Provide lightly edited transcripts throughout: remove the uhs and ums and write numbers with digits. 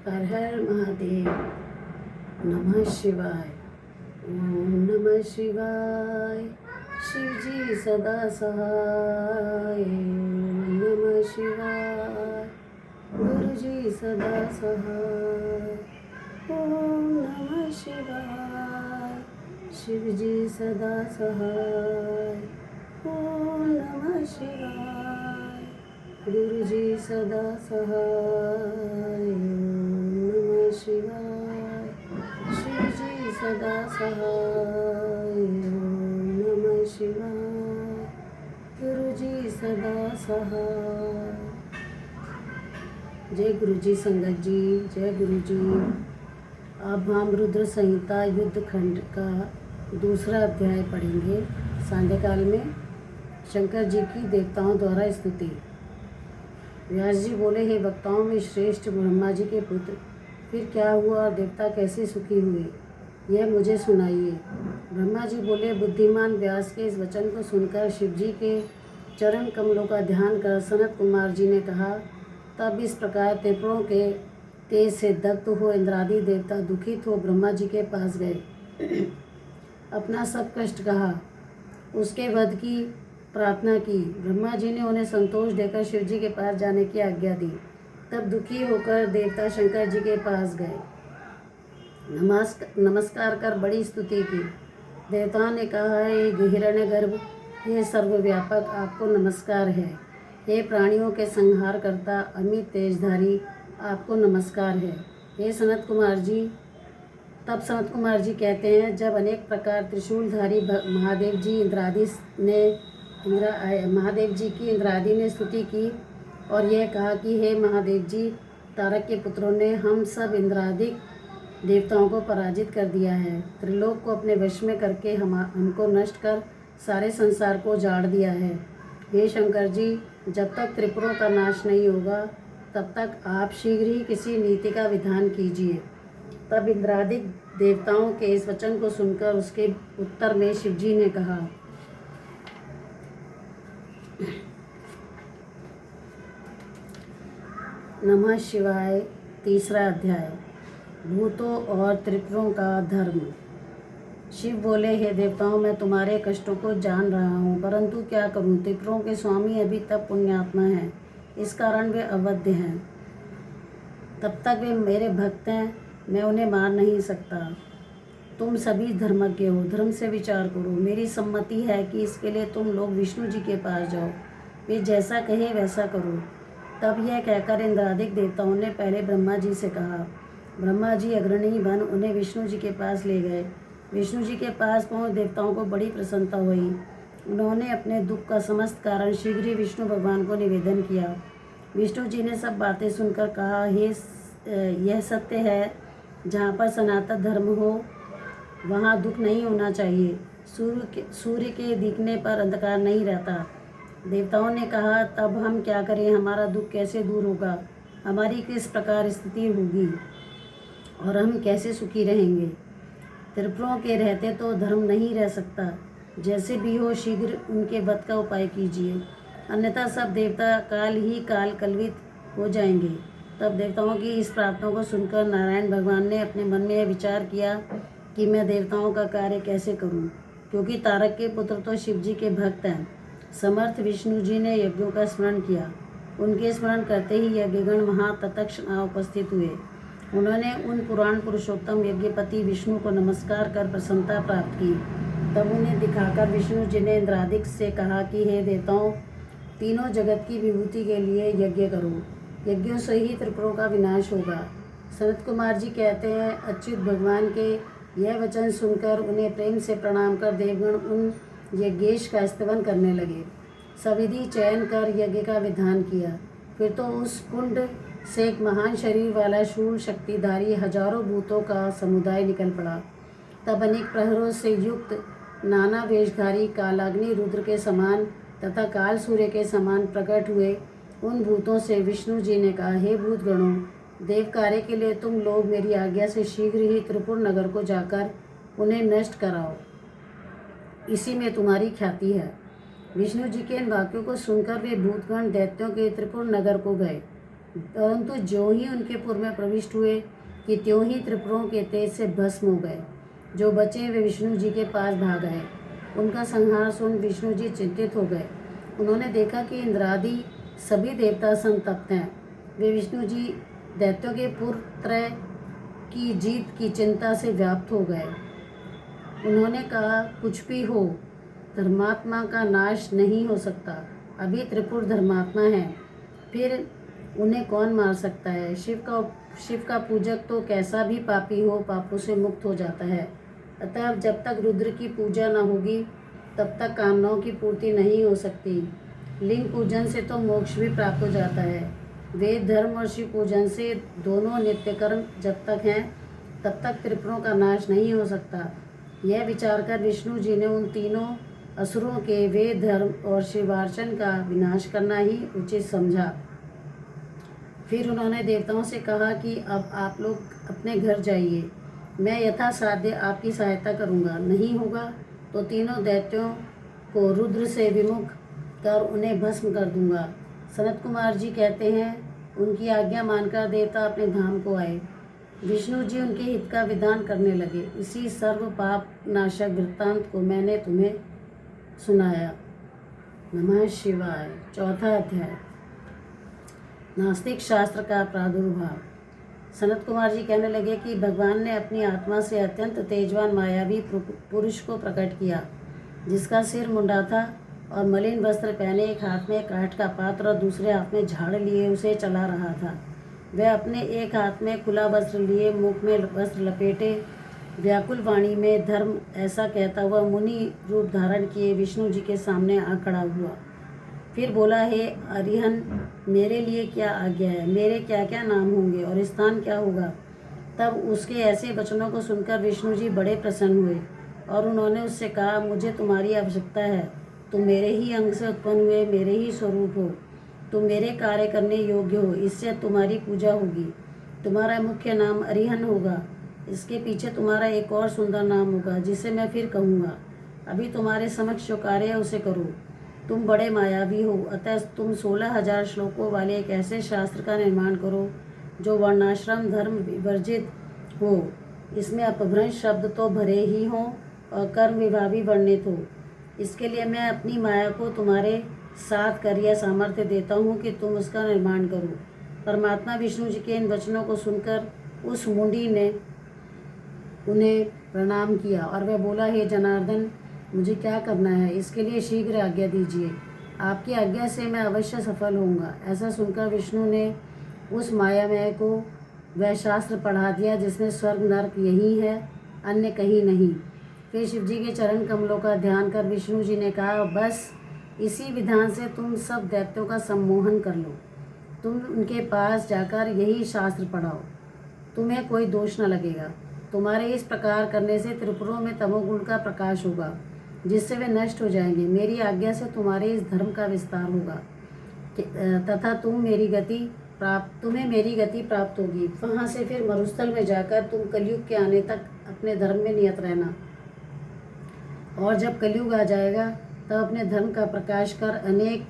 हर हर महादेव। नमः शिवाय। ओम नमः शिवाय। शिव जी सदा सहाय। ओम नमः शिवाय। गुरु जी सदा सहाय। ओम नमः शिवाय। शिव जी सदा सहाय। ओम नमः शिवाय। गुरु जी सदा सहाय। ओम नमः शिवाय। शिव जी सदा सहाय। ओम नमः शिवाय। गुरु जी सदा सहाय। जय गुरु जी संगत जी, जय गुरु जी। अब हम रुद्र संहिता युद्ध खंड का दूसरा अध्याय पढ़ेंगे। सांध्यकाल में शंकर जी की देवताओं द्वारा स्तुति। व्यास जी बोले, हे वक्ताओं में श्रेष्ठ ब्रह्मा जी के पुत्र, फिर क्या हुआ और देवता कैसे सुखी हुए, यह मुझे सुनाइए। ब्रह्मा जी बोले, बुद्धिमान व्यास के इस वचन को सुनकर शिव जी के चरण कमलों का ध्यान कर सनत कुमार जी ने कहा, तब इस प्रकार त्रिपुरों के तेज से दग्ध हो इंद्रादि देवता दुखित हो ब्रह्मा जी के पास गए। अपना सब कष्ट कहा, उसके वध की प्रार्थना की। ब्रह्मा जी ने उन्हें संतोष देकर शिव जी के पास जाने की आज्ञा दी। तब दुखी होकर देवता शंकर जी के पास गए, नमस्कार कर बड़ी स्तुति की। देवताओं ने कहा, हे हिरण्यगर्भ, हे सर्वव्यापक, आपको नमस्कार है। हे प्राणियों के संहार करता अमित तेजधारी, आपको नमस्कार है। हे सनत कुमार जी। तब सनत कुमार जी कहते हैं, जब अनेक प्रकार त्रिशूलधारी महादेव जी की इंद्रादि ने स्तुति की और यह कहा कि हे महादेव जी, तारक के पुत्रों ने हम सब इंद्रादिक देवताओं को पराजित कर दिया है। त्रिलोक को अपने वश में करके हमको नष्ट कर सारे संसार को जाड़ दिया है। हे शंकर जी, जब तक त्रिपुरों का नाश नहीं होगा तब तक आप शीघ्र ही किसी नीति का विधान कीजिए। तब इंद्रादिक देवताओं के इस वचन को सुनकर उसके उत्तर में शिव जी ने कहा, नमः शिवाय। तीसरा अध्याय, भूतों और त्रिपुरों का धर्म। शिव बोले, हे देवताओं, मैं तुम्हारे कष्टों को जान रहा हूँ, परंतु क्या करूँ, त्रिपुरों के स्वामी अभी तक पुण्यात्मा हैं, इस कारण वे अवध्य हैं। तब तक वे मेरे भक्त हैं, मैं उन्हें मार नहीं सकता। तुम सभी धर्मज्ञ हो, धर्म से विचार करो। मेरी सम्मति है कि इसके लिए तुम लोग विष्णु जी के पास जाओ, वे जैसा कहे वैसा करो। तब यह कहकर इंद्रादिक देवताओं ने पहले ब्रह्मा जी से कहा। ब्रह्मा जी अग्रणी बन उन्हें विष्णु जी के पास ले गए। विष्णु जी के पास पहुँच देवताओं को बड़ी प्रसन्नता हुई। उन्होंने अपने दुख का समस्त कारण शीघ्र ही विष्णु भगवान को निवेदन किया। विष्णु जी ने सब बातें सुनकर कहा, यह सत्य है, जहाँ पर सनातन धर्म हो वहाँ दुख नहीं होना चाहिए। सूर्य के दिखने पर अंधकार नहीं रहता। देवताओं ने कहा, तब हम क्या करें, हमारा दुख कैसे दूर होगा, हमारी किस प्रकार स्थिति होगी और हम कैसे सुखी रहेंगे। त्रिपुरों के रहते तो धर्म नहीं रह सकता। जैसे भी हो शीघ्र उनके वध का उपाय कीजिए, अन्यथा सब देवता काल कलवित हो जाएंगे। तब देवताओं की इस प्रार्थना को सुनकर नारायण भगवान ने अपने मन में यह विचार किया कि मैं देवताओं का कार्य कैसे करूं, क्योंकि तारक के पुत्र तो शिव जी के भक्त हैं। समर्थ विष्णु जी ने यज्ञों का स्मरण किया। उनके स्मरण करते ही यज्ञगण वहाँ तत्क्षण उपस्थित हुए। उन्होंने उन पुराण पुरुषोत्तम यज्ञपति विष्णु को नमस्कार कर प्रसन्नता प्राप्त की। तब उन्हें दिखाकर विष्णु जी ने इंद्रादिक से कहा कि हे देवताओं, तीनों जगत की विभूति के लिए यज्ञ करो, यज्ञों से ही त्रिपुरों का विनाश होगा। सनत कुमार जी कहते हैं, अच्युत भगवान के यह वचन सुनकर उन्हें प्रेम से प्रणाम कर देवगण उन यज्ञेश का स्तवन करने लगे। सविधि चयन कर यज्ञ का विधान किया। फिर तो उस कुंड से एक महान शरीर वाला शूल शक्तिधारी हजारों भूतों का समुदाय निकल पड़ा। तब अनेक प्रहरों से युक्त नाना वेशधारी कालाग्नि रुद्र के समान तथा काल सूर्य के समान प्रकट हुए। उन भूतों से विष्णु जी ने कहा, हे भूतगणों, देव कार्य के लिए तुम लोग मेरी आज्ञा से शीघ्र ही त्रिपुर नगर को जाकर उन्हें नष्ट कराओ, इसी में तुम्हारी ख्याति है। विष्णु जी के इन वाक्यों को सुनकर वे भूतगण दैत्यों के त्रिपुर नगर को गए। परंतु ज्यों ही उनके पुर में प्रविष्ट हुए कि त्यों ही त्रिपुरों के तेज से भस्म हो गए। जो बचे वे विष्णु जी के पास भाग आए। उनका संहार सुन विष्णु जी चिंतित हो गए। उन्होंने देखा कि इंद्रादि सभी देवता संतप्त हैं। वे विष्णु जी दैत्यों के पुरत्रय की जीत की चिंता से व्याप्त हो गए। उन्होंने कहा, कुछ भी हो, धर्मात्मा का नाश नहीं हो सकता। अभी त्रिपुर धर्मात्मा है, फिर उन्हें कौन मार सकता है। शिव का पूजक तो कैसा भी पापी हो, पापों से मुक्त हो जाता है। अतः जब तक रुद्र की पूजा न होगी तब तक कामनाओं की पूर्ति नहीं हो सकती। लिंग पूजन से तो मोक्ष भी प्राप्त हो जाता है। वेद धर्म और शिव पूजन से दोनों नित्य कर्म जब तक हैं तब तक त्रिपुरों का नाश नहीं हो सकता। यह विचार कर विष्णु जी ने उन तीनों असुरों के वेद धर्म और शिवार्चन का विनाश करना ही उचित समझा। फिर उन्होंने देवताओं से कहा कि अब आप लोग अपने घर जाइए, मैं यथासाध्य आपकी सहायता करूंगा। नहीं होगा तो तीनों दैत्यों को रुद्र से विमुख कर उन्हें भस्म कर दूंगा। सनत कुमार जी कहते हैं, उनकी आज्ञा मानकर देवता अपने धाम को आए। विष्णु जी उनके हित का विधान करने लगे। इसी सर्व पाप नाशक वृत्तांत को मैंने तुम्हें सुनाया। नमः शिवाय। चौथा अध्याय, नास्तिक शास्त्र का प्रादुर्भाव। सनत कुमार जी कहने लगे कि भगवान ने अपनी आत्मा से अत्यंत तेजवान मायावी पुरुष को प्रकट किया, जिसका सिर मुंडा था और मलिन वस्त्र पहने, एक हाथ में काठ का पात्र और दूसरे हाथ में झाड़ लिए उसे चला रहा था। वह अपने एक हाथ में खुला वस्त्र लिए, मुख में वस्त्र लपेटे, व्याकुल वाणी में धर्म ऐसा कहता हुआ मुनि रूप धारण किए विष्णु जी के सामने आ खड़ा हुआ। फिर बोला, हे अरिहन, मेरे लिए क्या आज्ञा है, मेरे क्या क्या नाम होंगे और स्थान क्या होगा। तब उसके ऐसे वचनों को सुनकर विष्णु जी बड़े प्रसन्न हुए और उन्होंने उससे कहा, मुझे तुम्हारी आवश्यकता है। तुम मेरे ही अंग से उत्पन्न हुए, मेरे ही स्वरूप हो। तुम मेरे कार्य करने योग्य हो, इससे तुम्हारी पूजा होगी। तुम्हारा मुख्य नाम अरिहन होगा। इसके पीछे तुम्हारा एक और सुंदर नाम होगा, जिसे मैं फिर कहूँगा। अभी तुम्हारे समक्ष जो कार्य है उसे करो। तुम बड़े मायावी हो, अतः तुम 16,000 श्लोकों वाले एक ऐसे शास्त्र का निर्माण करो जो वर्णाश्रम धर्म विवर्जित हो। इसमें अपभ्रंश शब्द तो भरे ही हों और कर्म विभाग भी वर्णित हो। इसके लिए मैं अपनी माया को तुम्हारे साथ कर यह सामर्थ्य देता हूँ कि तुम उसका निर्माण करो। परमात्मा विष्णु जी के इन वचनों को सुनकर उस मुंडी ने उन्हें प्रणाम किया और वह बोला, हे जनार्दन, मुझे क्या करना है, इसके लिए शीघ्र आज्ञा दीजिए। आपकी आज्ञा से मैं अवश्य सफल होऊंगा। ऐसा सुनकर विष्णु ने उस मायामय को वह शास्त्र पढ़ा दिया जिसमें स्वर्ग नरक यही है, अन्य कहीं नहीं। फिर शिव जी के चरण कमलों का ध्यान कर विष्णु जी ने कहा, बस इसी विधान से तुम सब दैत्यों का सम्मोहन कर लो। तुम उनके पास जाकर यही शास्त्र पढ़ाओ, तुम्हें कोई दोष न लगेगा। तुम्हारे इस प्रकार करने से त्रिपुरों में तमोगुण का प्रकाश होगा, जिससे वे नष्ट हो जाएंगे। मेरी आज्ञा से तुम्हारे इस धर्म का विस्तार होगा तथा तुम्हें मेरी गति प्राप्त होगी। वहाँ से फिर मरुस्थल में जाकर तुम कलयुग के आने तक अपने धर्म में नियत रहना, और जब कलयुग आ जाएगा तब अपने धर्म का प्रकाश कर अनेक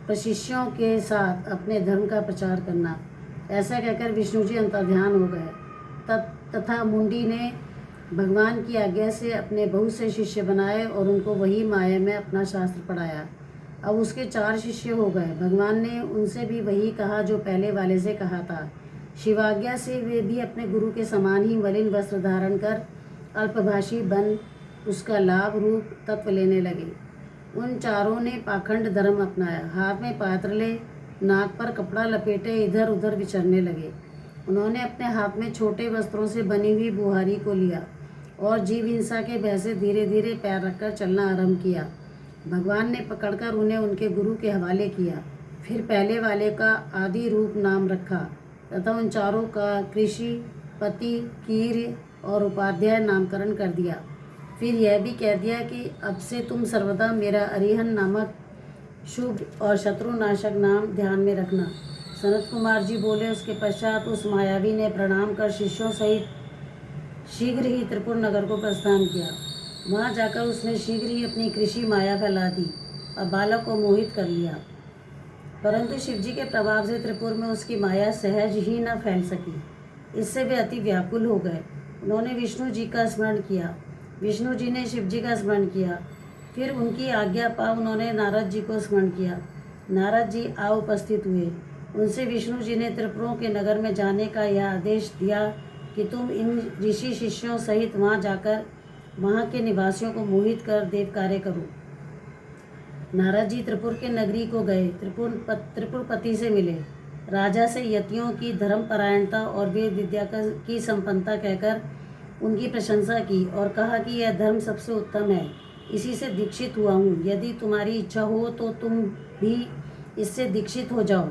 प्रशिष्यों के साथ अपने धर्म का प्रचार करना। ऐसा कहकर विष्णु जी अंतर्ध्यान हो गए। तथा मुंडी ने भगवान की आज्ञा से अपने बहुत से शिष्य बनाए और उनको वही माया में अपना शास्त्र पढ़ाया। अब उसके 4 शिष्य हो गए। भगवान ने उनसे भी वही कहा जो पहले वाले से कहा था। शिवाज्ञा से वे भी अपने गुरु के समान ही मलिन वस्त्र धारण कर अल्पभाषी बन उसका लाभ रूप तत्व लेने लगे। उन चारों ने पाखंड धर्म अपनाया, हाथ में पात्र ले, नाक पर कपड़ा लपेटे इधर उधर विचरने लगे। उन्होंने अपने हाथ में छोटे वस्त्रों से बनी हुई बुहारी को लिया और जीव हिंसा के भय से धीरे धीरे पैर रखकर चलना आरंभ किया। भगवान ने पकड़कर उन्हें उनके गुरु के हवाले किया। फिर पहले वाले का आदि रूप नाम रखा तथा उन चारों का कृषि, पति, कीर्य और उपाध्याय नामकरण कर दिया। फिर यह भी कह दिया कि अब से तुम सर्वदा मेरा अरिहन नामक शुभ और शत्रुनाशक नाम ध्यान में रखना। सनत कुमार जी बोले। उसके पश्चात उस मायावी ने प्रणाम कर शिष्यों सहित शीघ्र ही त्रिपुर नगर को प्रस्थान किया। वहाँ जाकर उसने शीघ्र ही अपनी कृषि माया फैला दी और बालक को मोहित कर लिया। परंतु शिवजी के प्रभाव से त्रिपुर में उसकी माया सहज ही न फैल सकी। इससे वे अति व्याकुल हो गए। उन्होंने विष्णु जी का स्मरण किया। विष्णु जी ने शिव जी का स्मरण किया। फिर उनकी आज्ञा पा उन्होंने नारद जी को स्मरण किया। नारद जी आ उपस्थित हुए। उनसे विष्णु जी ने त्रिपुरों के नगर में जाने का यह आदेश दिया कि तुम इन ऋषि शिष्यों सहित वहाँ जाकर वहाँ के निवासियों को मोहित कर देव कार्य करो। नारद जी त्रिपुर के नगरी को गए। त्रिपुरपति से मिले। राजा से यतियों की धर्मपरायणता और वेद विद्या की संपन्नता कहकर उनकी प्रशंसा की और कहा कि यह धर्म सबसे उत्तम है, इसी से दीक्षित हुआ हूँ। यदि तुम्हारी इच्छा हो तो तुम भी इससे दीक्षित हो जाओ।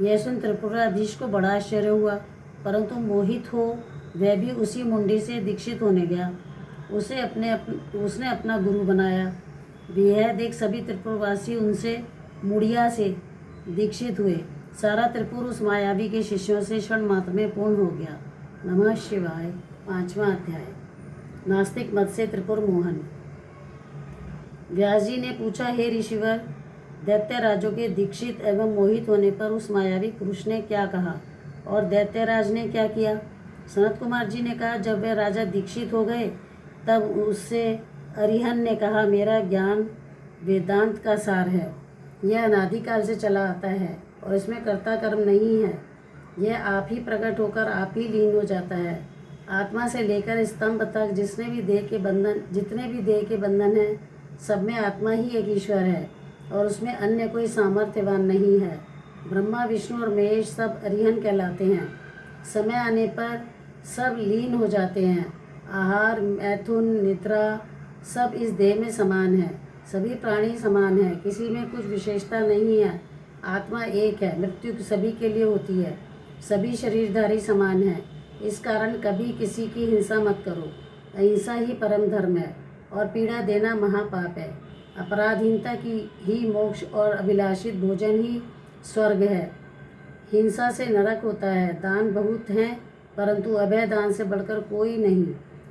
यह सुन त्रिपुराधीश को बड़ा आश्चर्य हुआ, परंतु मोहित हो वह भी उसी मुंडी से दीक्षित होने गया। उसने अपना गुरु बनाया। यह देख सभी त्रिपुरवासी उनसे मुड़िया से दीक्षित हुए। सारा त्रिपुर उस मायावी के शिष्यों से क्षण मात्र में पूर्ण हो गया। नमः शिवाय। 5वां अध्याय। नास्तिक मत से त्रिपुर मोहन। व्यास जी ने पूछा, हे ऋषिवर, दैत्य राजों के दीक्षित एवं मोहित होने पर उस मायावी पुरुष ने क्या कहा और दैत्यराज ने क्या किया? सनत कुमार जी ने कहा, जब वे राजा दीक्षित हो गए तब उससे अरिहन ने कहा, मेरा ज्ञान वेदांत का सार है। यह अनादिकाल से चला आता है और इसमें कर्ता कर्म नहीं है। यह आप ही प्रकट होकर आप ही लीन हो जाता है। आत्मा से लेकर स्तंभ तक जितने भी देह के बंधन हैं, सब में आत्मा ही एक ईश्वर है और उसमें अन्य कोई सामर्थ्यवान नहीं है। ब्रह्मा, विष्णु और महेश सब अरिहन कहलाते हैं। समय आने पर सब लीन हो जाते हैं। आहार, मैथुन, निद्रा सब इस देह में समान है। सभी प्राणी समान है, किसी में कुछ विशेषता नहीं है। आत्मा एक है। मृत्यु सभी के लिए होती है। सभी शरीरधारी समान है। इस कारण कभी किसी की हिंसा मत करो। अहिंसा ही परम धर्म है और पीड़ा देना महापाप है। अपराधहीनता की ही मोक्ष और अभिलाषित भोजन ही स्वर्ग है। हिंसा से नरक होता है। दान बहुत हैं, परंतु अभय दान से बढ़कर कोई नहीं।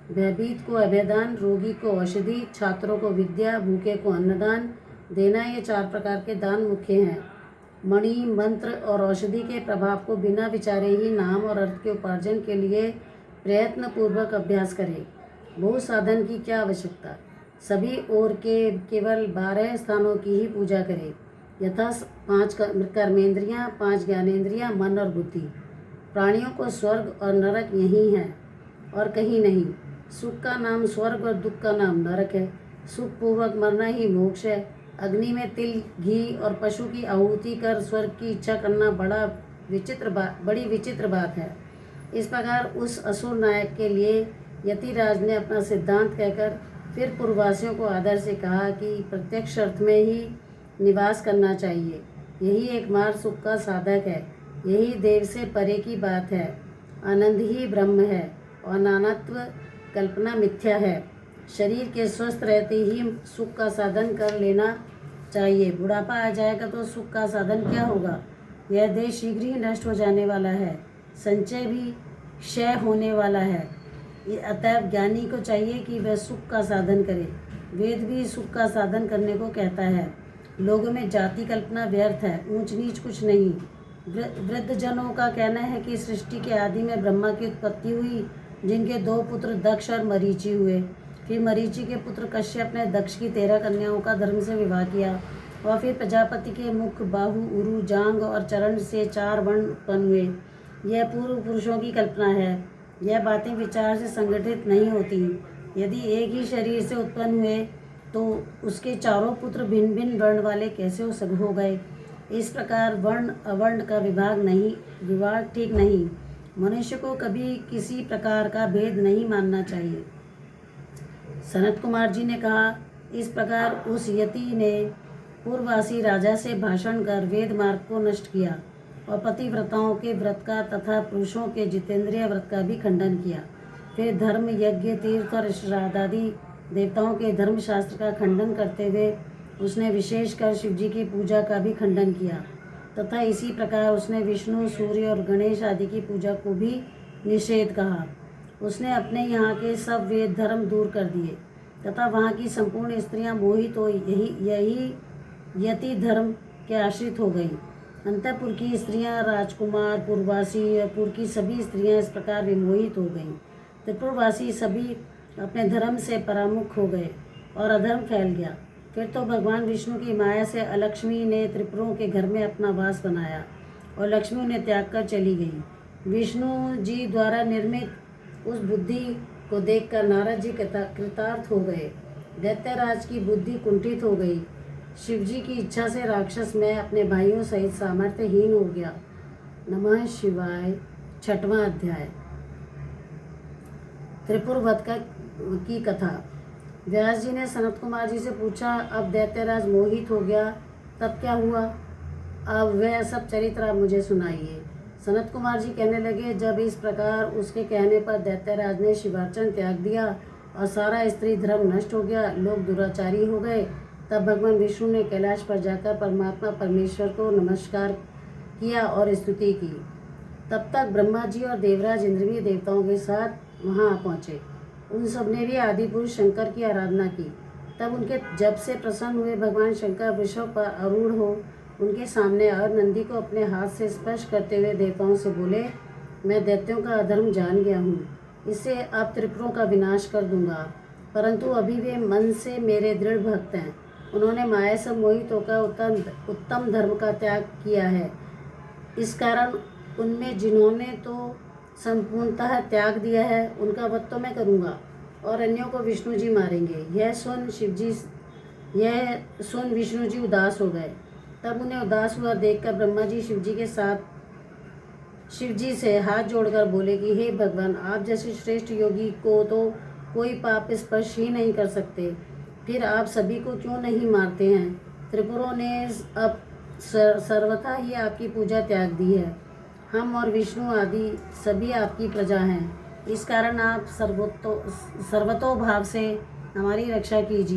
भयभीत को अभयदान, रोगी को औषधि, छात्रों को विद्या, भूखे को अन्नदान देना, ये 4 प्रकार के दान मुख्य हैं। मणि, मंत्र और औषधि के प्रभाव को बिना विचारे ही नाम और अर्थ के उपार्जन के लिए प्रयत्न पूर्वक अभ्यास करें। बहु साधन की क्या आवश्यकता? सभी ओर के केवल 12 स्थानों की ही पूजा करें, यथा 5 कर्मेंद्रियां, 5 ज्ञानेंद्रियां, मन और बुद्धि। प्राणियों को स्वर्ग और नरक यही है और कहीं नहीं। सुख का नाम स्वर्ग और दुख का नाम नरक है। सुख पूर्वक मरना ही मोक्ष है। अग्नि में तिल, घी और पशु की आहुति कर स्वर्ग की इच्छा करना बड़ी विचित्र बात है। इस प्रकार उस असुर नायक के लिए यतिराज ने अपना सिद्धांत कहकर फिर पूर्ववासियों को आदर से कहा कि प्रत्यक्ष अर्थ में ही निवास करना चाहिए। यही एकमात्र सुख का साधक है। यही देव से परे की बात है। आनंद ही ब्रह्म है और नानात्व कल्पना मिथ्या है। शरीर के स्वस्थ रहते ही सुख का साधन कर लेना चाहिए। बुढ़ापा आ जाएगा तो सुख का साधन क्या होगा? यह देह शीघ्र ही नष्ट हो जाने वाला है। संचय भी क्षय होने वाला है। अतएव ज्ञानी को चाहिए कि वह सुख का साधन करे। वेद भी सुख का साधन करने को कहता है। लोगों में जाति कल्पना व्यर्थ है, ऊंच नीच कुछ नहीं। वृद्ध जनों का कहना है कि सृष्टि के आदि में ब्रह्मा की उत्पत्ति हुई, जिनके 2 पुत्र दक्ष और मरीचि हुए। फिर मरीचि के पुत्र कश्यप ने दक्ष की 13 कन्याओं का धर्म से विवाह किया और फिर प्रजापति के मुख, बाहु, उरु, जांग और चरण से 4 वर्ण उत्पन्न हुए। यह पूर्व पुरुषों की कल्पना है। यह बातें विचार से संगठित नहीं होती। यदि एक ही शरीर से उत्पन्न हुए तो उसके चारों पुत्र भिन्न भिन्न वर्ण वाले कैसे हो गए? इस प्रकार वर्ण अवर्ण का विभाग ठीक नहीं। मनुष्य को कभी किसी प्रकार का भेद नहीं मानना चाहिए। सनत कुमार जी ने कहा, इस प्रकार उस यति ने पूर्ववासी राजा से भाषण कर वेद मार्ग को नष्ट किया और पतिव्रताओं के व्रत का तथा पुरुषों के जितेंद्रिय व्रत का भी खंडन किया। फिर धर्म, यज्ञ, तीर्थ और श्राद्धादि देवताओं के धर्मशास्त्र का खंडन करते हुए उसने विशेषकर शिवजी की पूजा का भी खंडन किया तथा इसी प्रकार उसने विष्णु, सूर्य और गणेश आदि की पूजा को भी निषेध कहा। उसने अपने यहाँ के सब वेद धर्म दूर कर दिए तथा वहाँ की संपूर्ण स्त्रियाँ मोहित हो यही यति धर्म के आश्रित हो गई। अंतःपुर की स्त्रियां, राजकुमार, पुरवासी और पुर की सभी स्त्रियां इस प्रकार विमोहित हो गईं। त्रिपुरवासी सभी अपने धर्म से परामुख हो गए और अधर्म फैल गया। फिर तो भगवान विष्णु की माया से अलक्ष्मी ने त्रिपुरों के घर में अपना वास बनाया और लक्ष्मी उन्हें त्याग कर चली गई। विष्णु जी द्वारा निर्मित उस बुद्धि को देखकर नारद जी कृतार्थ हो गए। दैत्यराज की बुद्धि कुंठित हो गई। शिवजी की इच्छा से राक्षस मैं अपने भाइयों सहित सामर्थ्यहीन हो गया। नमः शिवाय। 6वां अध्याय। त्रिपुर वध की कथा। व्यास जी ने सनत कुमार जी से पूछा, अब दैत्यराज मोहित हो गया तब क्या हुआ? अब वह सब चरित्र आप मुझे सुनाइए। सनत कुमार जी कहने लगे, जब इस प्रकार उसके कहने पर दैत्यराज ने शिवार्चन त्याग दिया और सारा स्त्री धर्म नष्ट हो गया, लोग दुराचारी हो गए, तब भगवान विष्णु ने कैलाश पर जाकर परमात्मा परमेश्वर को नमस्कार किया और स्तुति की। तब तक ब्रह्मा जी और देवराज इंद्रिय देवताओं के साथ वहां आ पहुँचे। उन सब ने भी आदि पुरुष शंकर की आराधना की। तब उनके जब से प्रसन्न हुए भगवान शंकर वृषभ पर आरूढ़ हो उनके सामने और नंदी को अपने हाथ से स्पर्श करते हुए देवताओं से बोले, मैं दैत्यों का अधर्म जान गया हूँ, इससे अब त्रिपुरों का विनाश कर दूंगा। परंतु अभी वे मन से मेरे दृढ़ भक्त हैं। उन्होंने माया से मोहित होकर उत्तम धर्म का त्याग किया है। इस कारण उनमें जिन्होंने तो संपूर्णतः त्याग दिया है, उनका वध तो मैं करूँगा और अन्यों को विष्णु जी मारेंगे। यह सुन विष्णु जी उदास हो गए। तब उन्हें उदास हुआ देखकर ब्रह्मा जी शिव जी से हाथ जोड़कर बोले कि हे भगवान, आप जैसे श्रेष्ठ योगी को तो कोई पाप स्पर्श ही नहीं कर सकते, फिर आप सभी को क्यों नहीं मारते हैं? त्रिपुरों ने अब सर्वथा ही आपकी पूजा त्याग दी है। हम और विष्णु आदि सभी आपकी प्रजा हैं। इस कारण आप सर्वतोभाव से हमारी रक्षा कीजिए।